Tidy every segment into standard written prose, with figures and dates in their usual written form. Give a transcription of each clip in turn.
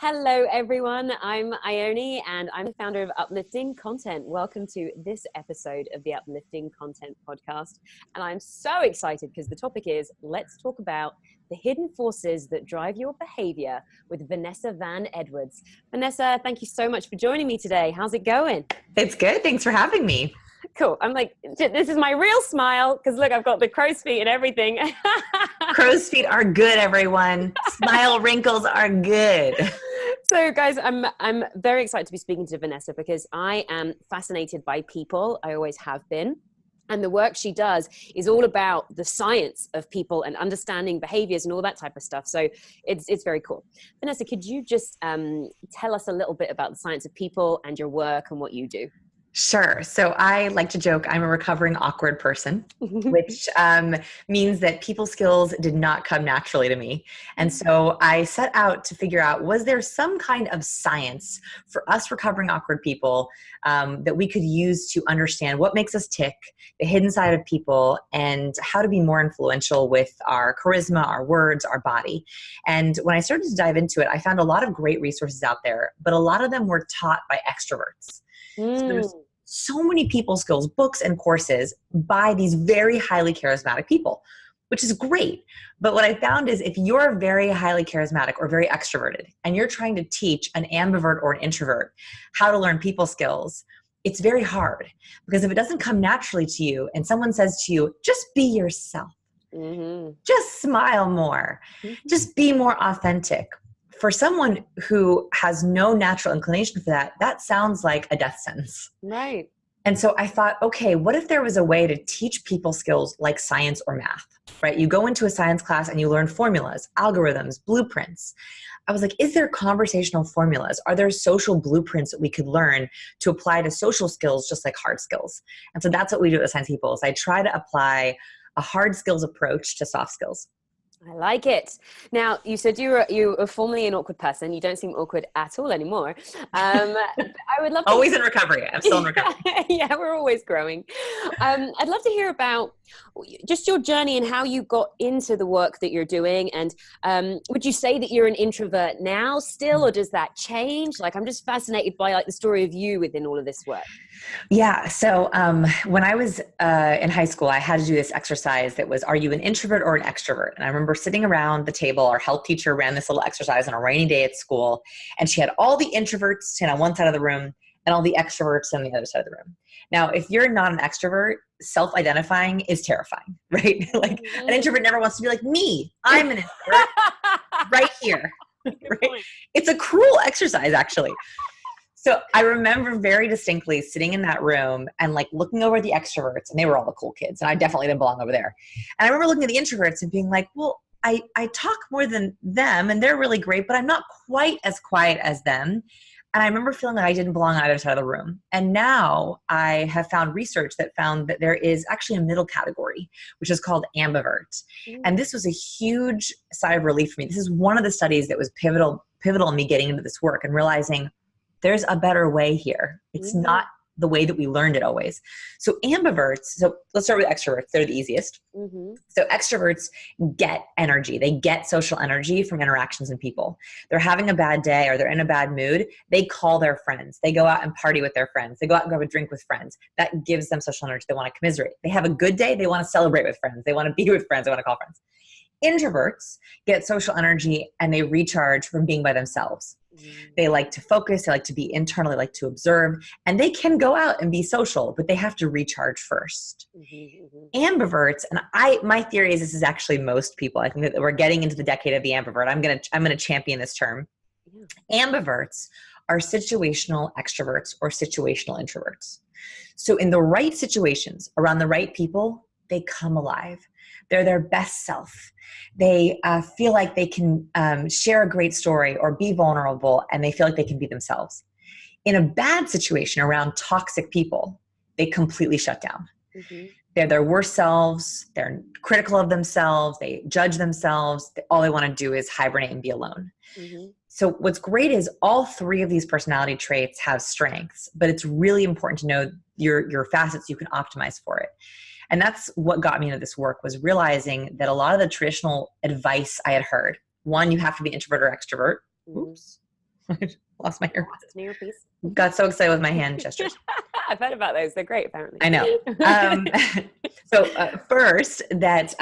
Hello, everyone. I'm Ione, and I'm the founder of Uplifting Content. Welcome to this episode of the Uplifting Content podcast. And I'm so excited because the topic is, let's talk about the hidden forces that drive your behavior with Vanessa Van Edwards. Vanessa, thank you so much for joining me today. How's it going? It's good. Thanks for having me. Cool. I'm like, this is my real smile because look, I've got the crow's feet and everything. Crow's feet are good, everyone. Smile wrinkles are good. So guys, I'm very excited to be speaking to Vanessa because I am fascinated by people. I always have been. And the work she does is all about the science of people and understanding behaviors and all that type of stuff. So it's very cool. Vanessa, could you just tell us a little bit about the science of people and your work and what you do? Sure. So I like to joke I'm a recovering awkward person, which means that people skills did not come naturally to me. And so I set out to figure out, was there some kind of science for us recovering awkward people that we could use to understand what makes us tick, the hidden side of people, and how to be more influential with our charisma, our words, our body. And when I started to dive into it, I found a lot of great resources out there, but a lot of them were taught by extroverts. So there's so many people skills, books and courses by these very highly charismatic people, which is great. But what I found is if you're very highly charismatic or very extroverted and you're trying to teach an ambivert or an introvert how to learn people skills, it's very hard because if it doesn't come naturally to you and someone says to you, just be yourself, just smile more, just be more authentic. For someone who has no natural inclination for that, that sounds like a death sentence. Right. And so I thought, okay, what if there was a way to teach people skills like science or math, right? You go into a science class and you learn formulas, algorithms, blueprints. I was like, is there conversational formulas? Are there social blueprints that we could learn to apply to social skills just like hard skills? And so that's what we do at Science People is I try to apply a hard skills approach to soft skills. I like it. Now, you said you were formerly an awkward person. You don't seem awkward at all anymore. I would love to always in recovery. I'm still in recovery. Yeah, we're always growing. I'd love to hear about just your journey and how you got into the work that you're doing. And would you say that you're an introvert now still, or does that change? Like, I'm just fascinated by like the story of you within all of this work. Yeah. So when I was in high school, I had to do this exercise that was, are you an introvert or an extrovert? And I remember sitting around the table, our health teacher ran this little exercise on a rainy day at school, and she had all the introverts on one side of the room and all the extroverts on the other side of the room. Now, if you're not an extrovert, self-identifying is terrifying, right? Like an introvert never wants to be like me. I'm an introvert right here. Right? It's a cruel exercise, actually. So I remember very distinctly sitting in that room and like looking over at the extroverts, and they were all the cool kids, and I definitely didn't belong over there. And I remember looking at the introverts and being like, well, I talk more than them and they're really great, but I'm not quite as quiet as them. And I remember feeling that I didn't belong on either side of the room. And now I have found research that found that there is actually a middle category, which is called ambivert. And this was a huge sigh of relief for me. This is one of the studies that was pivotal in me getting into this work and realizing there's a better way here. It's not the way that we learned it always. So ambiverts, so let's start with extroverts. They're the easiest. So extroverts get energy. They get social energy from interactions and people. They're having a bad day or they're in a bad mood. They call their friends. They go out and party with their friends. They go out and grab a drink with friends. That gives them social energy. They want to commiserate. They have a good day. They want to celebrate with friends. They want to be with friends. They want to call friends. Introverts get social energy and they recharge from being by themselves. They like to focus, they like to be internal, they like to observe, and they can go out and be social, but they have to recharge first. Ambiverts, and my theory is this is actually most people. I think that we're getting into the decade of the ambivert. I'm gonna champion this term. Ambiverts are situational extroverts or situational introverts. So in the right situations, around the right people, they come alive. They're their best self. They feel like they can share a great story or be vulnerable, and they feel like they can be themselves. In a bad situation around toxic people, they completely shut down. They're their worst selves. They're critical of themselves. They judge themselves. All they want to do is hibernate and be alone. So what's great is all three of these personality traits have strengths, but it's really important to know your facets you can optimize for it. And that's what got me into this work, was realizing that a lot of the traditional advice I had heard, one, you have to be introvert or extrovert. Oops. Lost my earpiece. New earpiece. Got so excited with my hand gestures. I've heard about those. They're great, apparently. I know. First, that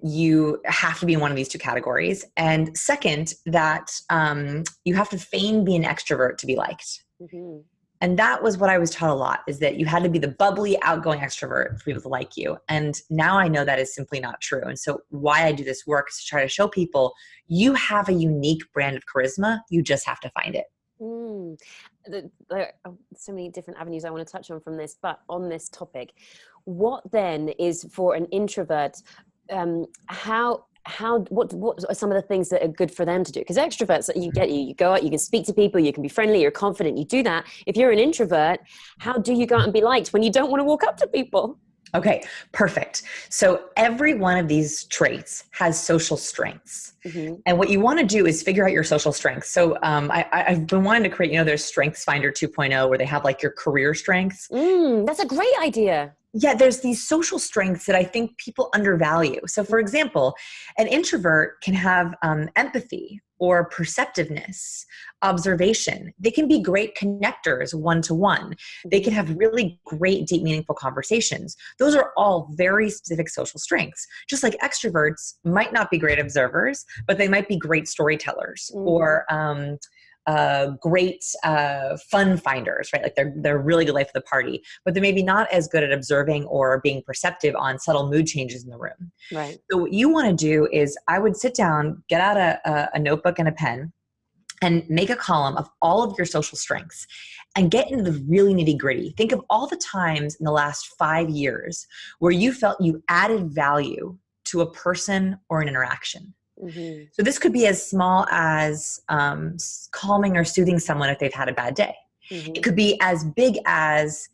you have to be in one of these two categories. And second, that you have to feign be an extrovert to be liked. Mm-hmm. And that was what I was taught a lot, is that you had to be the bubbly, outgoing extrovert for people to like you. And now I know that is simply not true. And so why I do this work is to try to show people you have a unique brand of charisma. You just have to find it. There are so many different avenues I want to touch on from this, but on this topic, what then is for an introvert, what are some of the things that are good for them to do? Because extroverts, you go out, you can speak to people, you can be friendly, you're confident, you do that. If you're an introvert, how do you go out and be liked when you don't want to walk up to people? Okay, perfect. So every one of these traits has social strengths. Mm-hmm. And what you want to do is figure out your social strengths. So I've been wanting to create, there's Strengths Finder 2.0 where they have like your career strengths. That's a great idea. Yeah, there's these social strengths that I think people undervalue. So for example, an introvert can have empathy or perceptiveness, observation. They can be great connectors one-to-one. They can have really great, deep, meaningful conversations. Those are all very specific social strengths. Just like extroverts might not be great observers, but they might be great storytellers or great fun finders, right? Like they're really good life of the party, but they're maybe not as good at observing or being perceptive on subtle mood changes in the room. Right. So what you want to do is I would sit down, get out a notebook and a pen, and make a column of all of your social strengths and get into the really nitty gritty. Think of all the times in the last 5 years where you felt you added value to a person or an interaction. Mm-hmm. So this could be as small as calming or soothing someone if they've had a bad day. Mm-hmm. It could be as big as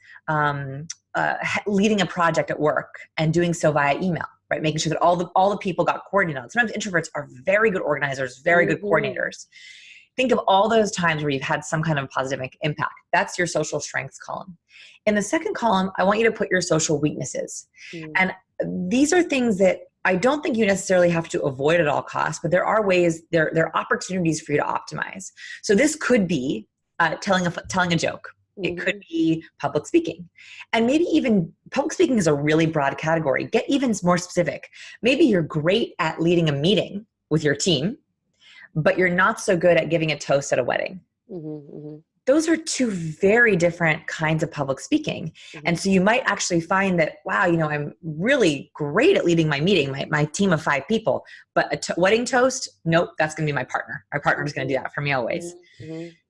leading a project at work and doing so via email, right? Making sure that all the people got coordinated on. Sometimes introverts are very good organizers, very good coordinators. Think of all those times where you've had some kind of positive impact. That's your social strengths column. In the second column, I want you to put your social weaknesses. And these are things that I don't think you necessarily have to avoid at all costs, but there are ways, there are opportunities for you to optimize. So this could be telling a joke. It could be public speaking. And maybe even public speaking is a really broad category. Get even more specific. Maybe you're great at leading a meeting with your team, but you're not so good at giving a toast at a wedding. Those are two very different kinds of public speaking. And so you might actually find that, wow, I'm really great at leading my meeting, my team of 5 people, but a wedding toast, nope, that's going to be my partner. My partner is going to do that for me always.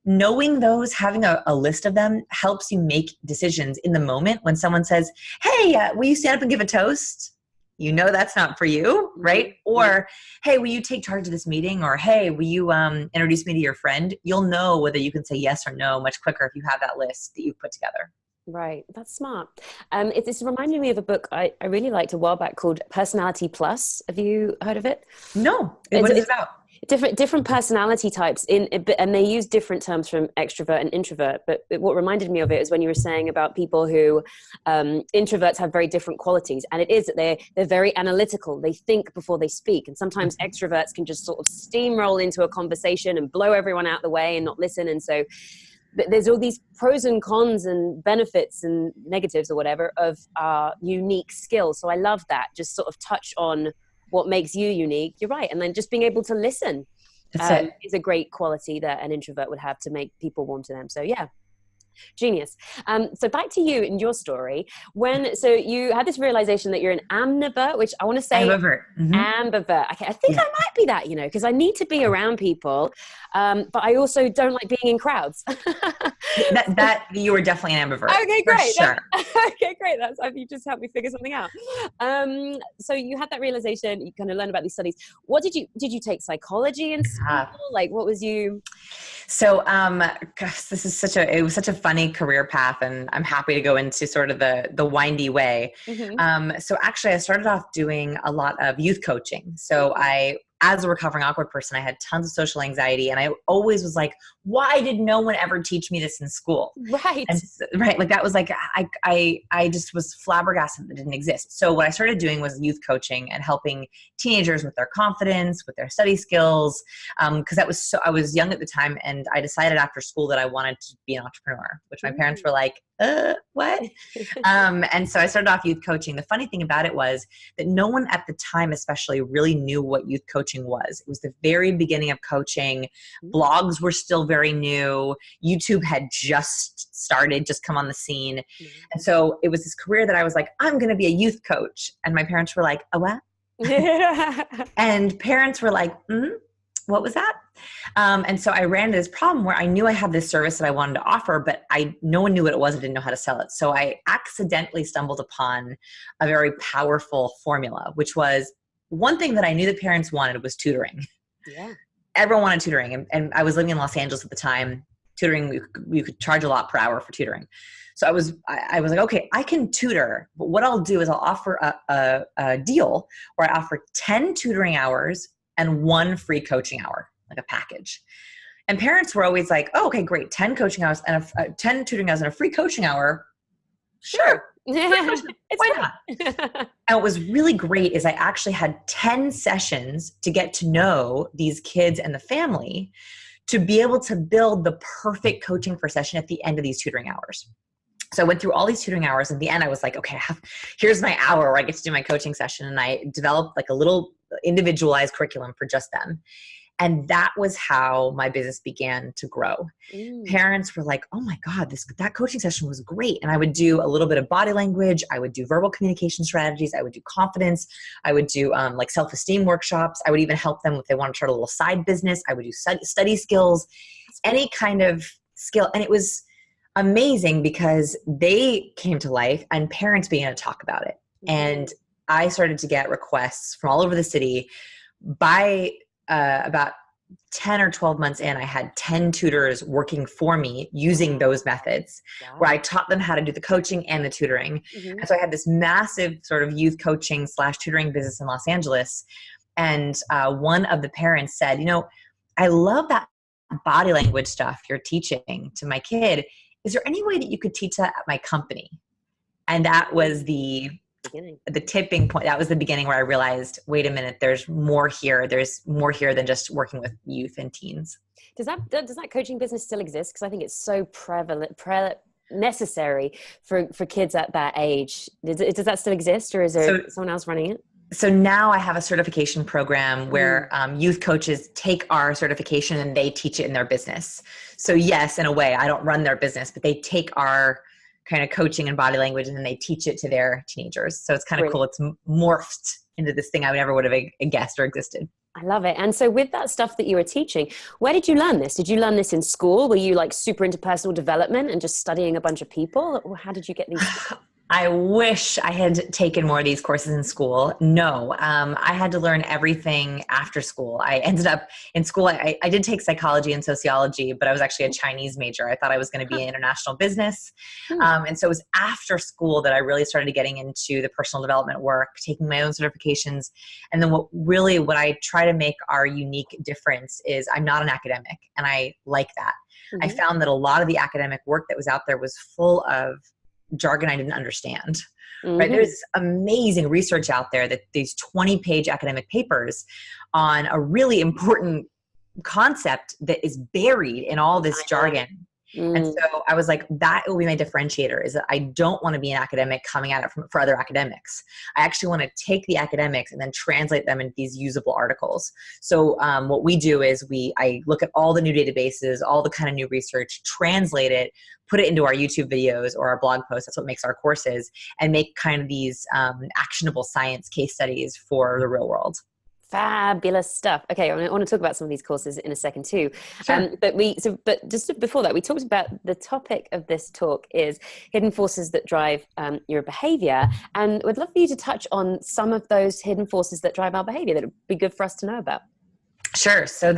Knowing those, having a list of them helps you make decisions in the moment when someone says, hey, will you stand up and give a toast? That's not for you, right? Or, hey, will you take charge of this meeting? Or, hey, will you introduce me to your friend? You'll know whether you can say yes or no much quicker if you have that list that you've put together. Right. That's smart. It's reminding me of a book I really liked a while back called Personality Plus. Have you heard of it? No. What is it about? Different personality types and they use different terms from extrovert and introvert. But what reminded me of it is when you were saying about people who introverts have very different qualities, and it is that they're very analytical. They think before they speak, and sometimes extroverts can just sort of steamroll into a conversation and blow everyone out the way and not listen. And so there's all these pros and cons and benefits and negatives or whatever of our unique skills. So I love that. Just sort of touch on what makes you unique. You're right. And then just being able to listen is a great quality that an introvert would have to make people warm to them. So yeah. Genius. So back to you and your story. So you had this realization that you're an ambivert, which I want to say ambivert. Ambivert. Okay, I think I might be that, because I need to be around people, but I also don't like being in crowds. that you were definitely an ambivert. Okay, great. For sure. Okay, great. You just helped me figure something out. So you had that realization. You kind of learned about these studies. What did you take psychology in school? Like, what was you? So, gosh, it was such a funny career path, and I'm happy to go into sort of the windy way. So actually I started off doing a lot of youth coaching. So I as a recovering awkward person, I had tons of social anxiety, and I always was like, why did no one ever teach me this in school? Right. And right. Like that was like, I just was flabbergasted that it didn't exist. So what I started doing was youth coaching and helping teenagers with their confidence, with their study skills. Cause I was young at the time, and I decided after school that I wanted to be an entrepreneur, which my parents were like, what? And so I started off youth coaching. The funny thing about it was that no one at the time especially really knew what youth coaching was. It was the very beginning of coaching. Blogs were still very new. YouTube had just started, just come on the scene. And so it was this career that I was like, I'm going to be a youth coach. And my parents were like, a what? And parents were like, what was that? And so I ran into this problem where I knew I had this service that I wanted to offer, but no one knew what it was. I didn't know how to sell it. So I accidentally stumbled upon a very powerful formula, which was one thing that I knew that parents wanted was tutoring. Yeah. Everyone wanted tutoring. And I was living in Los Angeles at the time. Tutoring, you could charge a lot per hour for tutoring. So I was like, okay, I can tutor, but what I'll do is I'll offer a deal where I offer 10 tutoring hours and 1 free coaching hour, like a package. And parents were always like, oh, okay, great. 10 coaching hours and 10 tutoring hours and a free coaching hour. Sure. Why not? And what was really great is I actually had 10 sessions to get to know these kids and the family to be able to build the perfect coaching for session at the end of these tutoring hours. So I went through all these tutoring hours. At the end, I was like, okay, here's my hour where I get to do my coaching session. And I developed like a little individualized curriculum for just them. And that was how my business began to grow. Parents were like, oh my God, that coaching session was great. And I would do a little bit of body language. I would do verbal communication strategies. I would do confidence. I would do like self-esteem workshops. I would even help them if they want to start a little side business. I would do study skills, any kind of skill. And it was amazing because they came to life and parents began to talk about it. And I started to get requests from all over the city. By about 10 or 12 months in, I had 10 tutors working for me using those methods where I taught them how to do the coaching and the tutoring. And so I had this massive sort of youth coaching / tutoring business in Los Angeles. And one of the parents said, I love that body language stuff you're teaching to my kid. Is there any way that you could teach that at my company? And that was the tipping point. That was the beginning where I realized, wait a minute, there's more here. There's more here than just working with youth and teens. Does that coaching business still exist? Because I think it's so necessary for kids at that age. Does that still exist, or is there someone else running it? So now I have a certification program where youth coaches take our certification and they teach it in their business. So yes, in a way, I don't run their business, but they take our kind of coaching and body language and then they teach it to their teenagers. So it's kind of cool. It's morphed into this thing I never would have guessed or existed. I love it. And so with that stuff that you were teaching, where did you learn this? Did you learn this in school? Were you like super into personal development and just studying a bunch of people? Or how did you get these? I wish I had taken more of these courses in school. No, I had to learn everything after school. I ended up in school. I did take psychology and sociology, but I was actually a Chinese major. I thought I was going to be in international business. And so it was after school that I really started getting into the personal development work, taking my own certifications. And then what I try to make our unique difference is I'm not an academic, and I like that. I found that a lot of the academic work that was out there was full of jargon I didn't understand. Right? There's amazing research out there that these 20-page academic papers on a really important concept that is buried in all this jargon. And so I was like, that will be my differentiator, is that I don't want to be an academic coming at it for other academics. I actually want to take the academics and then translate them into these usable articles. So what we do is I look at all the new databases, all the kind of new research, translate it, put it into our YouTube videos or our blog posts. That's what makes our courses, and make kind of these actionable science case studies for the real world. Fabulous stuff. Okay, I want to talk about some of these courses in a second too. Sure. But just before that, we talked about the topic of this talk is hidden forces that drive your behavior, and would love for you to touch on some of those hidden forces that drive our behavior that would be good for us to know about. Sure. So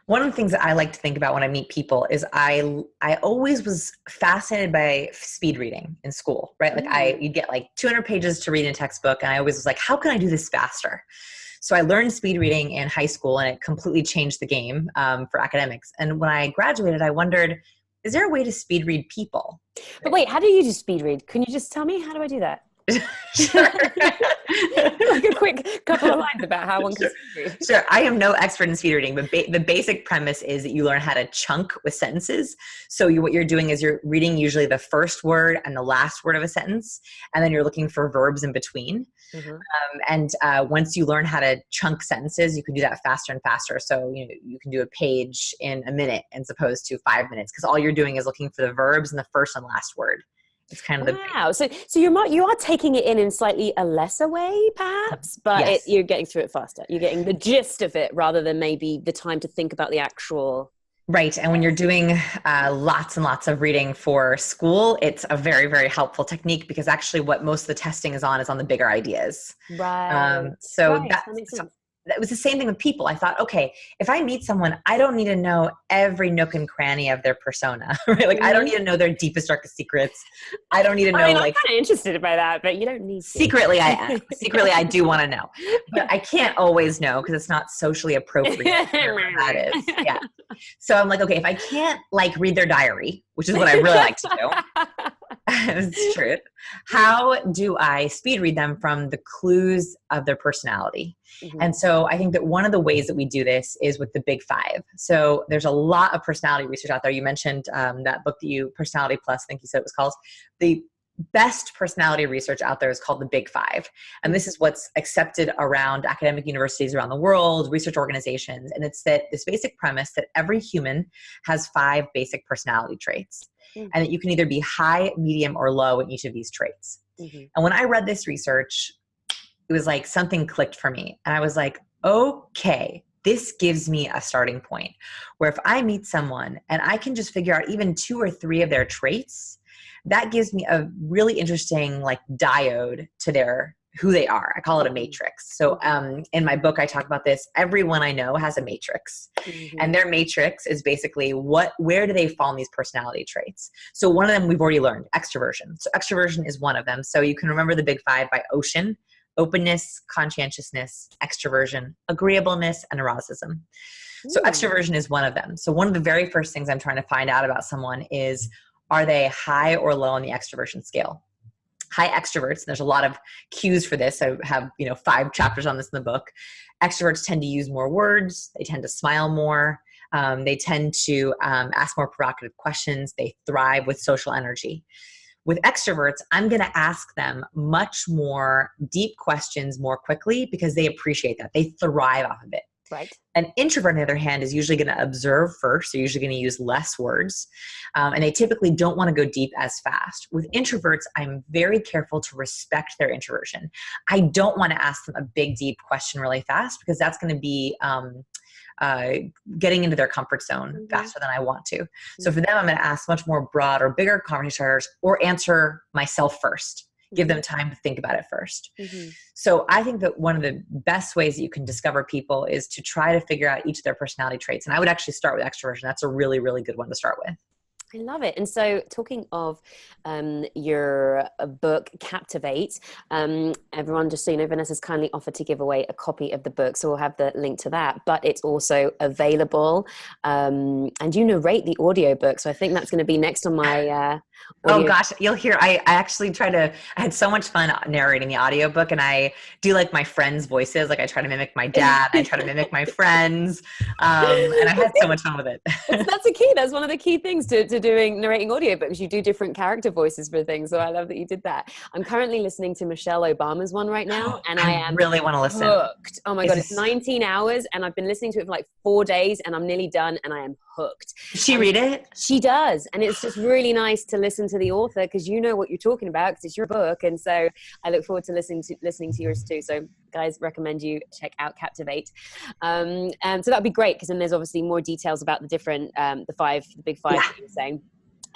one of the things that I like to think about when I meet people is I always was fascinated by speed reading in school, right? Like you'd get like 200 pages to read in a textbook, and I always was like, how can I do this faster? So I learned speed reading in high school, and it completely changed the game for academics. And when I graduated, I wondered, is there a way to speed read people? But wait, how do you do speed read? Can you just tell me, how do I do that? Sure. Like a quick couple of lines about how one can speed read. Sure. I am no expert in speed reading, but the basic premise is that you learn how to chunk with sentences. So what you're doing is you're reading usually the first word and the last word of a sentence, and then you're looking for verbs in between. Once you learn how to chunk sentences, you can do that faster and faster. So you can do a page in a minute as opposed to 5 minutes, because all you're doing is looking for the verbs in the first and last word. It's kind of wow. So you are taking it in slightly a lesser way, perhaps, but yes. You're getting through it faster. You're getting the gist of it rather than maybe the time to think about the actual. Right. And when you're doing lots and lots of reading for school, it's a very, very helpful technique, because actually what most of the testing is on the bigger ideas. Right. That makes sense. That was the same thing with people. I thought, okay, if I meet someone, I don't need to know every nook and cranny of their persona, right? Like, I don't need to know their deepest, darkest secrets. I don't need to know. I'm kind of interested by that, but you don't need to. Secretly, I am. Secretly, I do want to know, but I can't always know because it's not socially appropriate. That is, yeah. So I'm like, okay, if I can't read their diary, which is what I really like to do. It's true. How do I speed read them from the clues of their personality? And so I think that one of the ways that we do this is with the big five. So there's a lot of personality research out there. You mentioned that book that Personality Plus, I think you said it was called. The best personality research out there is called the Big Five. And this is what's accepted around academic universities around the world, research organizations. And it's that this basic premise that every human has 5 basic personality traits. And that you can either be high, medium, or low in each of these traits. And when I read this research, it was like something clicked for me. And I was like, okay, this gives me a starting point where if I meet someone and I can just figure out even 2 or 3 of their traits, that gives me a really interesting diode to who they are. I call it a matrix. So in my book, I talk about this. Everyone I know has a matrix. And their matrix is basically where do they fall in these personality traits? So one of them we've already learned, extroversion. So extroversion is one of them. So you can remember the big 5 by Ocean: openness, conscientiousness, extroversion, agreeableness, and eroticism. So extroversion is one of them. So one of the very first things I'm trying to find out about someone is, are they high or low on the extroversion scale? High extroverts, and there's a lot of cues for this. I have 5 chapters on this in the book. Extroverts tend to use more words. They tend to smile more. They tend to ask more provocative questions. They thrive with social energy. With extroverts, I'm going to ask them much more deep questions more quickly because they appreciate that. They thrive off of it. Right. An introvert, on the other hand, is usually going to observe first. They're usually going to use less words. And they typically don't want to go deep as fast. With introverts, I'm very careful to respect their introversion. I don't want to ask them a big, deep question really fast because that's going to be getting into their comfort zone faster than I want to. So for them, I'm going to ask much more broad or bigger conversation starters, or answer myself first. Give them time to think about it first. So I think that one of the best ways that you can discover people is to try to figure out each of their personality traits. And I would actually start with extroversion. That's a really, really good one to start with. I love it. And so talking of your book, Captivate, everyone, just so you know, Vanessa's kindly offered to give away a copy of the book. So we'll have the link to that, but it's also available. And you narrate the audiobook. So I think that's going to be next on my oh gosh, you'll hear, I actually I had so much fun narrating the audiobook, and I do my friends' voices. I try to mimic my dad, I try to mimic my friends. And I had so much fun with it. That's a key. That's one of the key things to narrating audiobooks. You do different character voices for things. So I love that you did that. I'm currently listening to Michelle Obama's one right now, and I am really want to listen. Hooked. Oh my God, it's 19 hours and I've been listening to it for 4 days and I'm nearly done and I am hooked. Does she read it? She does. And it's just really nice to listen to the author because you know what you're talking about because it's your book. And so I look forward to listening to yours too. So guys, recommend you check out Captivate. And so that'd be great because then there's obviously more details about the different, the big five that you were saying.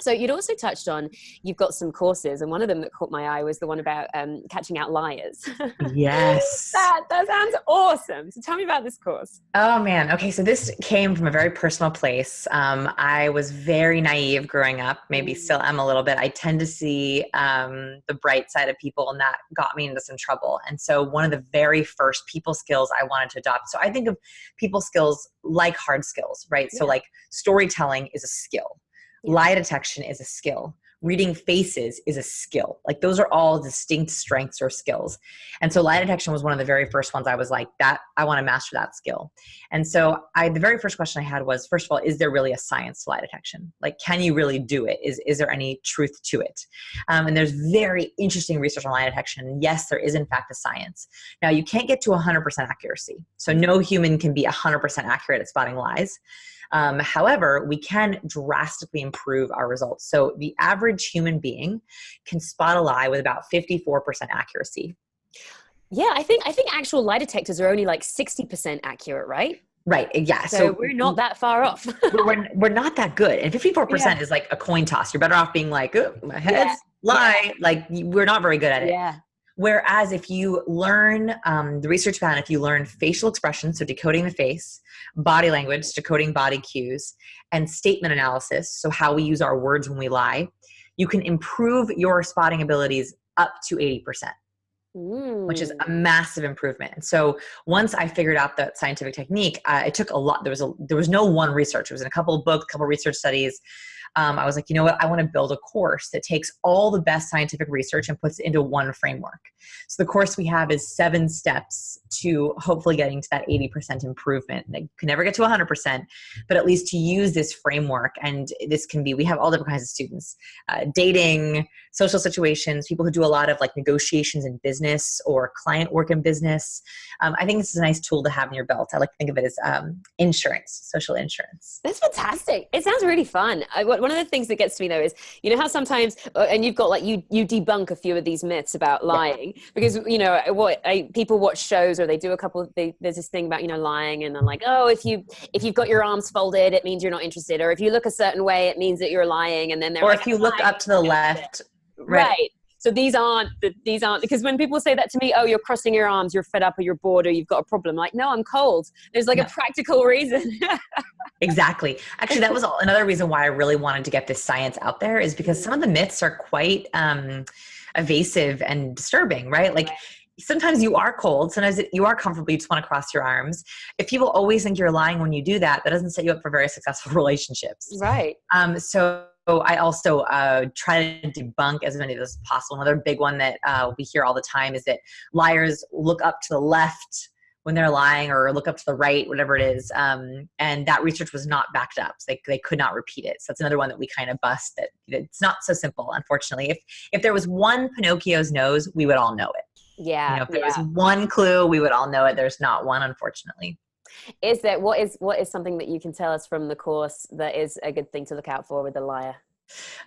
So you'd also touched on, you've got some courses, and one of them that caught my eye was the one about catching out liars. Yes. That sounds awesome. So tell me about this course. Oh man. Okay. So this came from a very personal place. I was very naive growing up, maybe still am a little bit. I tend to see the bright side of people, and that got me into some trouble. And so one of the very first people skills I wanted to adopt. So I think of people skills like hard skills, right? So like storytelling is a skill. Lie detection is a skill. Reading faces is a skill. Like those are all distinct strengths or skills. And so lie detection was one of the very first ones I was like, that I want to master that skill. And so the very first question I had was, first of all, is there really a science to lie detection? Like, can you really do it? Is there any truth to it? And there's very interesting research on lie detection. Yes, there is in fact a science. Now you can't get to 100% accuracy. So no human can be 100% accurate at spotting lies. However, we can drastically improve our results. So the average human being can spot a lie with about 54% accuracy. Yeah, I think actual lie detectors are only like 60% accurate, right? Right. Yeah. So we're not that far off. we're not that good. And 54% is like a coin toss. You're better off being like, oh, my head's lie. Like we're not very good at it. Yeah. Whereas if you learn, the research found if you learn facial expressions, so decoding the face, body language, decoding body cues, and statement analysis, so how we use our words when we lie, you can improve your spotting abilities up to 80%. Which is a massive improvement. And so once I figured out that scientific technique, it took a lot. There was no one research. It was in a couple of books, a couple of research studies. I was like, you know what? I want to build a course that takes all the best scientific research and puts it into one framework. So the course we have is 7 steps to hopefully getting to that 80% improvement. They can never get to 100%, but at least to use this framework. And this can be, we have all different kinds of students, dating, social situations, people who do a lot of like negotiations in business or client work in business. I think this is a nice tool to have in your belt. I like to think of it as insurance, social insurance. That's fantastic. It sounds really fun. One of the things that gets to me though is, you know how sometimes, and you've got like, you debunk a few of these myths about lying, because, you know, people watch shows or they do there's this thing about, you know, lying, and I'm like, oh, if you've got your arms folded, it means you're not interested. Or if you look a certain way, it means that you're lying. And then they're if you look up to the left. Right. So these aren't, because when people say that to me, oh, you're crossing your arms, you're fed up or you're bored or you've got a problem. Like, no, I'm cold. There's like a practical reason. Exactly. Actually, that was another reason why I really wanted to get this science out there, is because some of the myths are quite evasive and disturbing, right? Like sometimes you are cold. Sometimes you are comfortable. You just want to cross your arms. If people always think you're lying when you do that, that doesn't set you up for very successful relationships. Right. So I also try to debunk as many of those as possible. Another big one that we hear all the time is that liars look up to the left when they're lying, or look up to the right, whatever it is. And that research was not backed up. So they could not repeat it. So that's another one that we kind of bust, that it's not so simple, unfortunately. If there was one Pinocchio's nose, we would all know it. Yeah. You know, if there was one clue, we would all know it. There's not one, unfortunately. Is there, what is something that you can tell us from the course that is a good thing to look out for with a liar?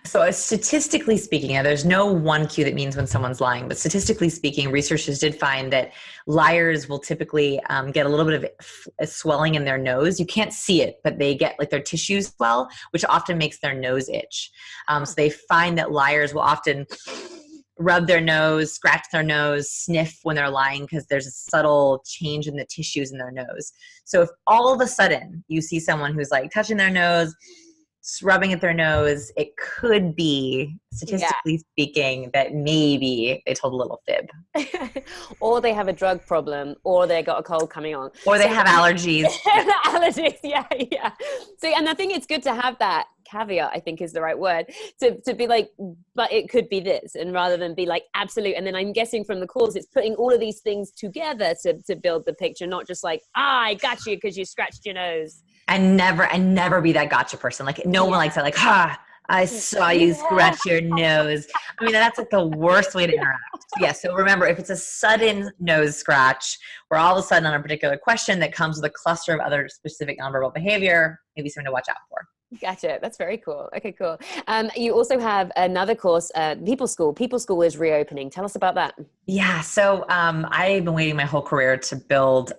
So statistically speaking, there's no one cue that means when someone's lying, but statistically speaking, researchers did find that liars will typically get a little bit of a swelling in their nose. You can't see it, but they get like their tissues swell, which often makes their nose itch. So they find that liars will often rub their nose, scratch their nose, sniff when they're lying, because there's a subtle change in the tissues in their nose. So if all of a sudden you see someone who's like touching their nose, rubbing at their nose, it could be, statistically speaking, that maybe they told a little fib. Or they have a drug problem, or they got a cold coming on. Or they have allergies. Allergies, yeah. See, and I think it's good to have that caveat, I think is the right word, to be like, but it could be this, and rather than be like absolute. And then I'm guessing from the course, it's putting all of these things together to build the picture, not just like, I got you because you scratched your nose. And never be that gotcha person. Like no one likes that. Like, I saw you scratch your nose. I mean, that's like the worst way to interact. So remember, if it's a sudden nose scratch, where all of a sudden on a particular question that comes with a cluster of other specific nonverbal behavior, maybe something to watch out for. Gotcha. That's very cool. Okay, cool. You also have another course, People School. People School is reopening. Tell us about that. Yeah. So I've been waiting my whole career to build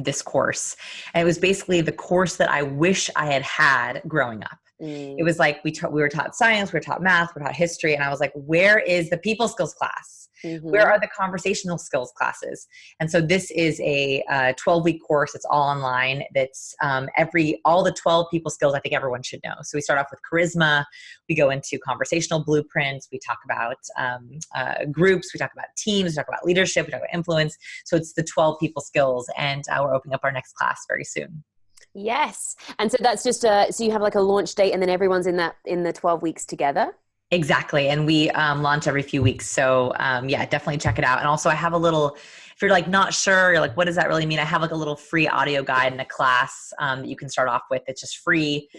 this course. And it was basically the course that I wish I had growing up. It was like we were taught science, we were taught math, we were taught history. And I was like, where is the people skills class? Where are the conversational skills classes? And so this is a 12-week course. It's all online. That's all the 12 people skills I think everyone should know. So we start off with charisma. We go into conversational blueprints. We talk about groups. We talk about teams. We talk about leadership. We talk about influence. So it's the 12 people skills. And we're opening up our next class very soon. Yes. And so that's just so you have like a launch date and then everyone's in the 12 weeks together? Exactly. And we launch every few weeks. So yeah, definitely check it out. And also I have a little, if you're like not sure, you're like, what does that really mean? I have like a little free audio guide in a class that you can start off with. It's just free.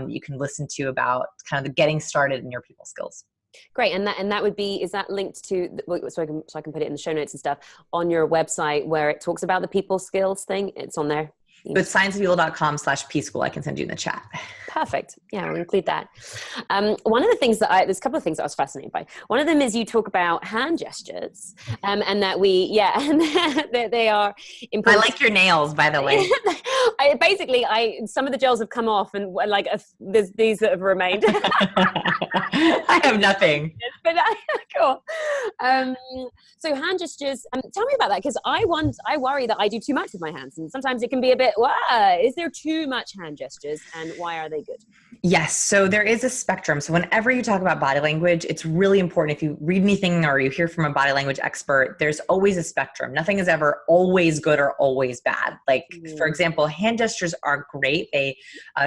You can listen to about kind of the getting started in your people skills. Great. And that would be, is that linked to, so I can put it in the show notes and stuff on your website where it talks about the people skills thing? It's on there. But scienceofpeople.com/pschool, I can send you in the chat. Perfect. Yeah, I'll include that. One of the things there's a couple of things that I was fascinated by. One of them is you talk about hand gestures and that they are important. I like your nails, by the way. Some of the gels have come off and like there's these that have remained. I have nothing. But cool. So hand gestures, tell me about that, because I worry that I do too much with my hands, and sometimes it can be a bit, is there too much hand gestures and why are they good? Yes. So there is a spectrum. So whenever you talk about body language, it's really important. If you read anything or you hear from a body language expert, there's always a spectrum. Nothing is ever always good or always bad. Like, for example, hand gestures are great. They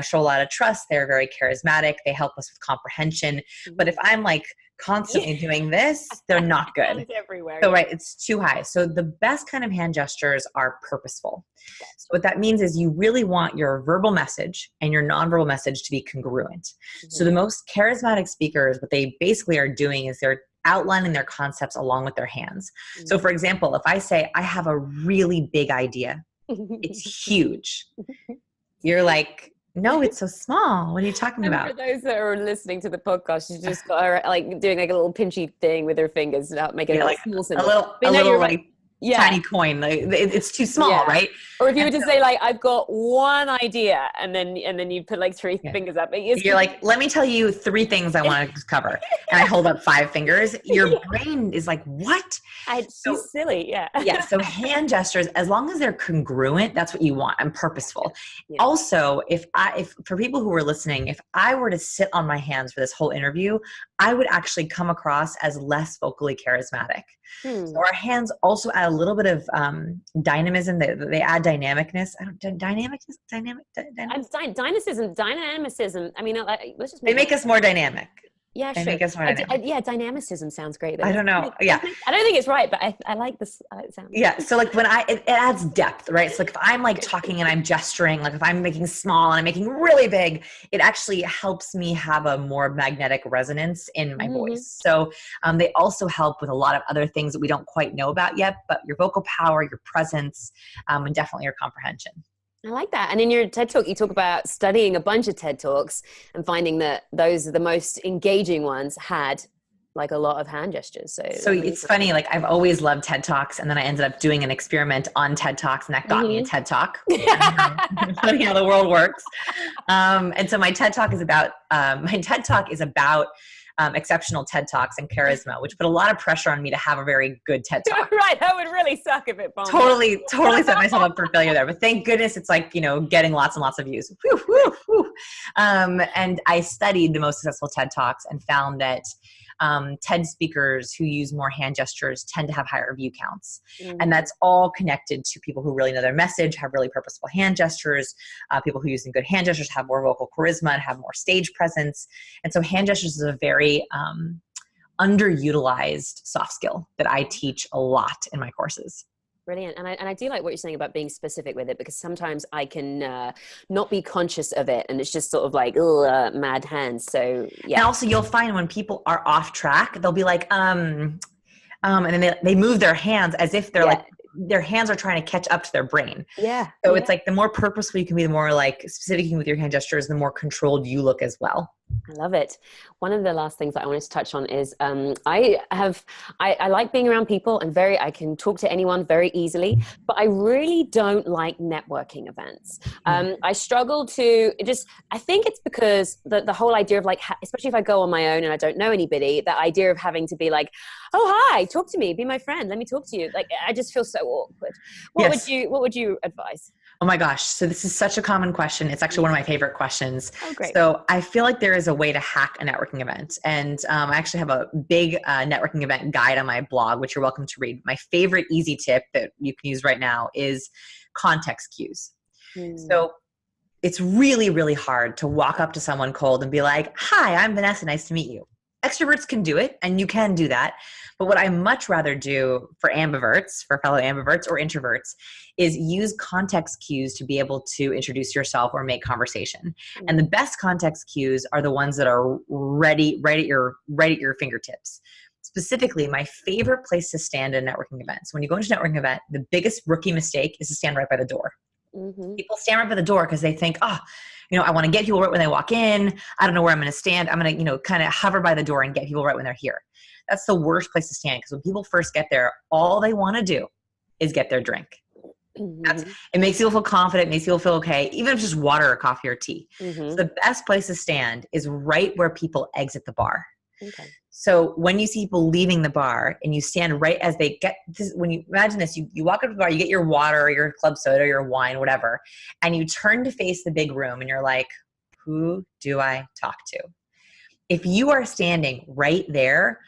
show a lot of trust. They're very charismatic. They help us with comprehension. But if I'm like constantly doing this, they're not good. Hands everywhere. So right, it's too high. So the best kind of hand gestures are purposeful. So what that means is you really want your verbal message and your nonverbal message to be congruent. So the most charismatic speakers, what they basically are doing is they're outlining their concepts along with their hands. So for example, if I say, I have a really big idea, it's huge. You're like, no, it's so small. What are you talking about? For those that are listening to the podcast, you just got like doing like a little pinchy thing with their fingers, not making it like small symbol. A little like tiny coin. Like, it's too small, right? Or if you were to say like, I've got one idea, and then you put like three fingers up. You're like, let me tell you 3 things I want to cover, and I hold up 5 fingers. Your brain is like, what? It's so silly, yeah. So hand gestures, as long as they're congruent, that's what you want and purposeful. Yeah. Also, if for people who are listening, if I were to sit on my hands for this whole interview, I would actually come across as less vocally charismatic. So our hands also add a little bit of dynamism. They add dynamicness. Dynamicism. I mean, let's just. They make us more dynamic. Yeah, they sure. make us more dynamic. Dynamicism sounds great. I don't know. Yeah. I don't think it's right, but I like this. It sounds. Yeah. So like when it adds depth, right? So like if I'm like talking and I'm gesturing, like if I'm making small and I'm making really big, it actually helps me have a more magnetic resonance in my voice. So they also help with a lot of other things that we don't quite know about yet, but your vocal power, your presence, and definitely your comprehension. I like that. And in your TED Talk, you talk about studying a bunch of TED Talks and finding that those are the most engaging ones had like a lot of hand gestures. So it's funny, like I've always loved TED Talks, and then I ended up doing an experiment on TED Talks, and that got me a TED Talk. Funny how the world works. And so my TED Talk is about exceptional TED Talks and charisma, which put a lot of pressure on me to have a very good TED Talk. Right. That would really suck if it bombed. Totally set myself up for failure there. But thank goodness it's like, getting lots and lots of views. Whew, whew, whew. And I studied the most successful TED Talks and found that TED speakers who use more hand gestures tend to have higher view counts. And that's all connected to people who really know their message, have really purposeful hand gestures. People who use good hand gestures have more vocal charisma and have more stage presence. And so hand gestures is a very underutilized soft skill that I teach a lot in my courses. Brilliant. And I do like what you're saying about being specific with it, because sometimes I can not be conscious of it, and it's just sort of like, mad hands. So yeah. And also you'll find when people are off track, they'll be like, and then they move their hands as if they're like, their hands are trying to catch up to their brain. Yeah. So it's like the more purposeful you can be, the more like specific you can be with your hand gestures, the more controlled you look as well. I love it. One of the last things that I wanted to touch on is I like being around people and I can talk to anyone very easily, but I really don't like networking events. I struggle to I think it's because the whole idea of like, especially if I go on my own and I don't know anybody, that idea of having to be like, oh, hi, talk to me, be my friend, let me talk to you. Like, I just feel so awkward. What would you advise? Oh my gosh. So this is such a common question. It's actually one of my favorite questions. Oh, great. So I feel like there is a way to hack a networking event. And I actually have a big networking event guide on my blog, which you're welcome to read. My favorite easy tip that you can use right now is context cues. So it's really, really hard to walk up to someone cold and be like, hi, I'm Vanessa. Nice to meet you. Extroverts can do it, and you can do that. But what I much rather do for ambiverts, for fellow ambiverts or introverts, is use context cues to be able to introduce yourself or make conversation. And the best context cues are the ones that are right at your fingertips. Specifically, my favorite place to stand at a networking event. So when you go into a networking event, the biggest rookie mistake is to stand right by the door. People stand right by the door because they think, oh, I want to get people right when they walk in. I don't know where I'm going to stand. I'm going to, kind of hover by the door and get people right when they're here. That's the worst place to stand, because when people first get there, all they want to do is get their drink. It makes people feel confident, makes people feel okay, even if it's just water or coffee or tea. So the best place to stand is right where people exit the bar. Okay. So when you see people leaving the bar and you stand right as they get this, when you imagine this, you walk up to the bar, you get your water or your club soda or your wine, whatever, and you turn to face the big room and you're like, who do I talk to? If you are standing right there,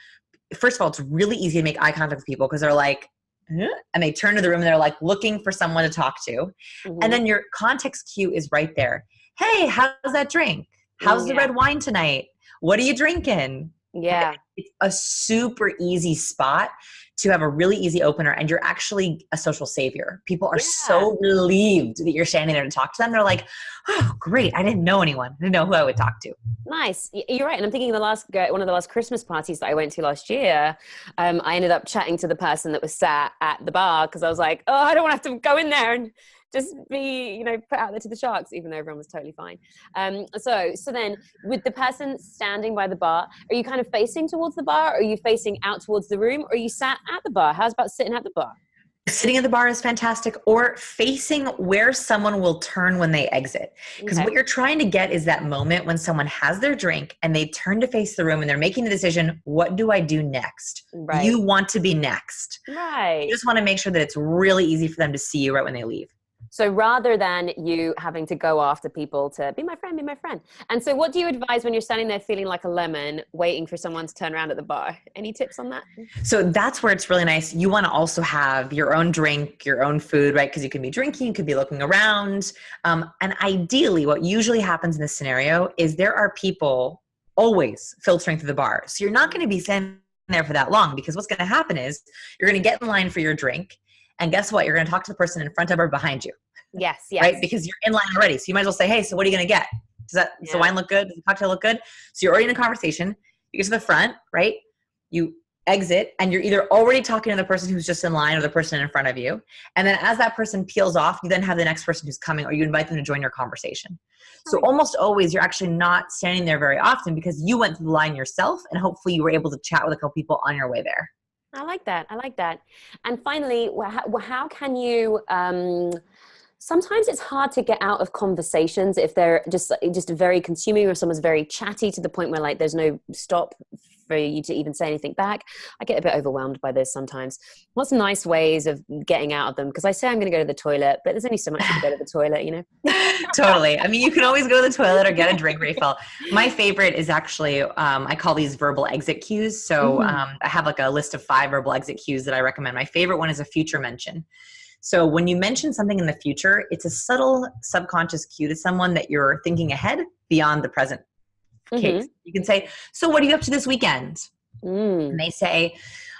first of all, it's really easy to make eye contact with people because they're like, huh? And they turn to the room and they're like looking for someone to talk to. And then your context cue is right there. Hey, how's that drink? How's the red wine tonight? What are you drinking? Yeah. It's a super easy spot to have a really easy opener, and you're actually a social savior. People are so relieved that you're standing there to talk to them. They're like, oh, great. I didn't know anyone. I didn't know who I would talk to. Nice. You're right. And I'm thinking one of the last Christmas parties that I went to last year, I ended up chatting to the person that was sat at the bar because I was like, oh, I don't want to have to go in there and just be, put out there to the sharks, even though everyone was totally fine. So then with the person standing by the bar, are you kind of facing towards the bar? Or are you facing out towards the room? Or are you sat at the bar? How's about sitting at the bar? Sitting at the bar is fantastic, or facing where someone will turn when they exit. Because what you're trying to get is that moment when someone has their drink and they turn to face the room and they're making the decision, what do I do next? Right. You want to be next. Right. You just want to make sure that it's really easy for them to see you right when they leave. So rather than you having to go after people to be my friend, be my friend. And so what do you advise when you're standing there feeling like a lemon, waiting for someone to turn around at the bar? Any tips on that? So that's where it's really nice. You want to also have your own drink, your own food, right? Because you can be drinking, you could be looking around. And ideally, what usually happens in this scenario is there are people always filtering through the bar. So you're not going to be standing there for that long, because what's going to happen is you're going to get in line for your drink. And guess what? You're going to talk to the person in front of or behind you. Yes. Right? Because you're in line already. So you might as well say, hey, so what are you going to get? Does the wine look good? Does the cocktail look good? So you're already in a conversation. You get to the front, right? You exit, and you're either already talking to the person who's just in line or the person in front of you. And then as that person peels off, you then have the next person who's coming, or you invite them to join your conversation. So almost always you're actually not standing there very often because you went through the line yourself, and hopefully you were able to chat with a couple people on your way there. I like that. And finally, how can you, sometimes it's hard to get out of conversations if they're just very consuming, or someone's very chatty to the point where there's no stop for you to even say anything back. I get a bit overwhelmed by this sometimes. What's nice ways of getting out of them? Because I say I'm going to go to the toilet, but there's only so much you can go to the toilet, Totally. I mean, you can always go to the toilet or get a drink refill. My favorite is actually, I call these verbal exit cues. So I have a list of 5 verbal exit cues that I recommend. My favorite one is a future mention. So when you mention something in the future, it's a subtle subconscious cue to someone that you're thinking ahead beyond the present case. You can say, so what are you up to this weekend? And they say,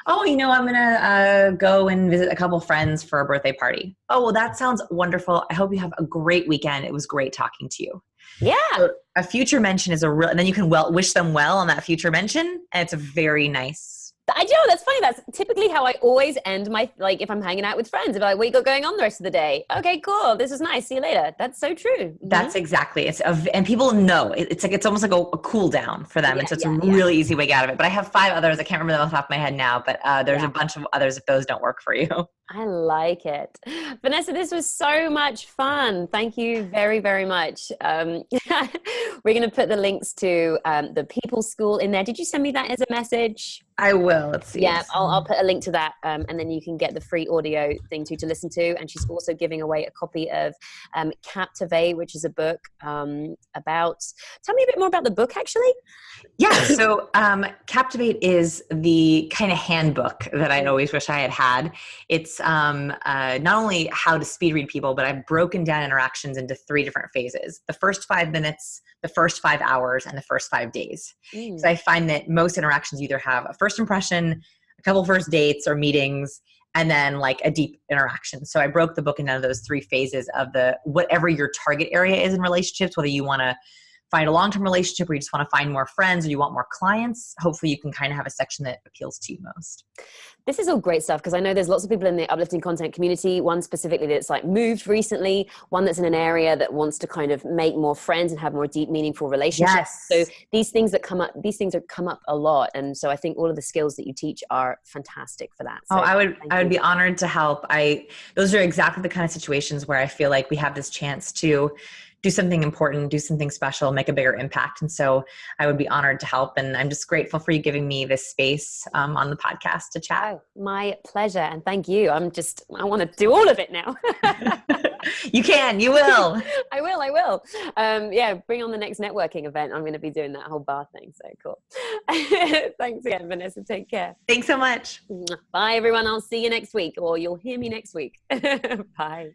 oh, I'm going to go and visit a couple friends for a birthday party. Oh, well, that sounds wonderful. I hope you have a great weekend. It was great talking to you. Yeah. So a future mention is and then you can wish them well on that future mention. And it's a very nice I do. That's funny. That's typically how I always end my, like, if I'm hanging out with friends, I'm like, what you got going on the rest of the day? Okay, cool. This is nice. See you later. That's so true. That's exactly and people know it's like, it's almost like a cool down for them. And so it's a really easy way to get out of it. But I have 5 others. I can't remember them off the top of my head now, but there's a bunch of others if those don't work for you. I like it. Vanessa, this was so much fun. Thank you very, very much. We're going to put the links to the People School in there. Did you send me that as a message? I will. Let's see. Yeah, I'll put a link to that, and then you can get the free audio thing to listen to. And she's also giving away a copy of Captivate, which is a book about. Tell me a bit more about the book, actually. Yeah, so Captivate is the kind of handbook that I always wish I had had. It's not only how to speed read people, but I've broken down interactions into 3 different phases: the first 5 minutes, the first 5 hours, and the first 5 days. So I find that most interactions either have a first impression, a couple first dates or meetings, and then like a deep interaction. So I broke the book into those 3 phases of the whatever your target area is in relationships, whether you want to find a long-term relationship or you just want to find more friends or you want more clients. Hopefully you can kind of have a section that appeals to you most. This is all great stuff, because I know there's lots of people in the uplifting content community, one specifically that's like moved recently, one that's in an area that wants to kind of make more friends and have more deep, meaningful relationships. So these things come up a lot. And so I think all of the skills that you teach are fantastic for that. So I would be honored to help. Those are exactly the kind of situations where I feel like we have this chance to do something important, do something special, make a bigger impact. And so I would be honored to help. And I'm just grateful for you giving me this space on the podcast to chat. Oh, my pleasure. And thank you. I want to do all of it now. You can, you will. I will. Bring on the next networking event. I'm going to be doing that whole bar thing. So cool. Thanks again, Vanessa. Take care. Thanks so much. Bye, everyone. I'll see you next week, or you'll hear me next week. Bye.